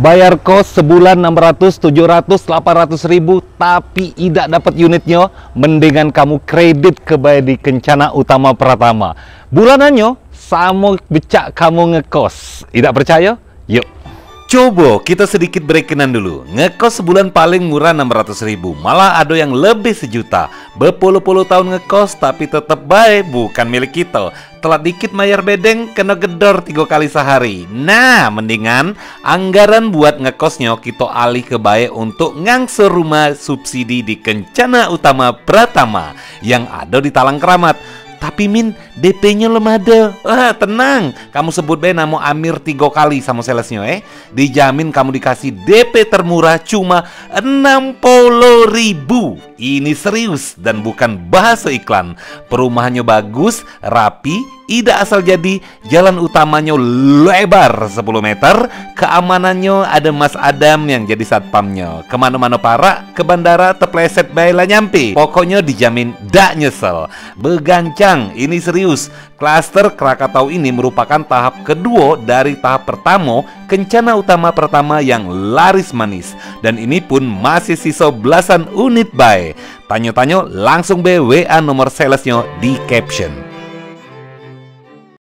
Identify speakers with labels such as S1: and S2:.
S1: Bayar kos sebulan 600, 700, 800 ribu, tapi tidak dapat unitnya, mendingan kamu kredit ke di Kencana Utama Pratama. Bulanannya sama becak kamu ngekos. Tidak percaya? Yuk. Coba kita sedikit breakinan dulu. Ngekos sebulan paling murah 600 ribu, malah ada yang lebih sejuta. Berpuluh-puluh tahun ngekos tapi tetap baik, bukan milik kita. Telat dikit bayar bedeng, kena gedor 3 kali sehari. Nah, mendingan anggaran buat ngekosnya kita alih ke baik untuk ngangsur rumah subsidi di Kencana Utama Pratama yang ada di Talang Keramat. Tapi Min, DP-nya lemah ada. Tenang, kamu sebut be nama Amir 3 kali sama salesnya Dijamin kamu dikasih DP termurah cuma 60 ribu. Ini serius dan bukan bahasa iklan. Perumahannya bagus, rapi, tidak asal jadi, jalan utamanya lebar 10 meter, keamanannya ada Mas Adam yang jadi satpamnya. Kemana-mana para, ke bandara tepleset baiklah nyampe. Pokoknya dijamin dak nyesel. Begancang, ini serius. Klaster Krakatau ini merupakan tahap kedua dari tahap pertama Kencana Utama Pratama yang laris manis. Dan ini pun masih sisa belasan unit bae. Tanya-tanya langsung WA nomor salesnya di caption.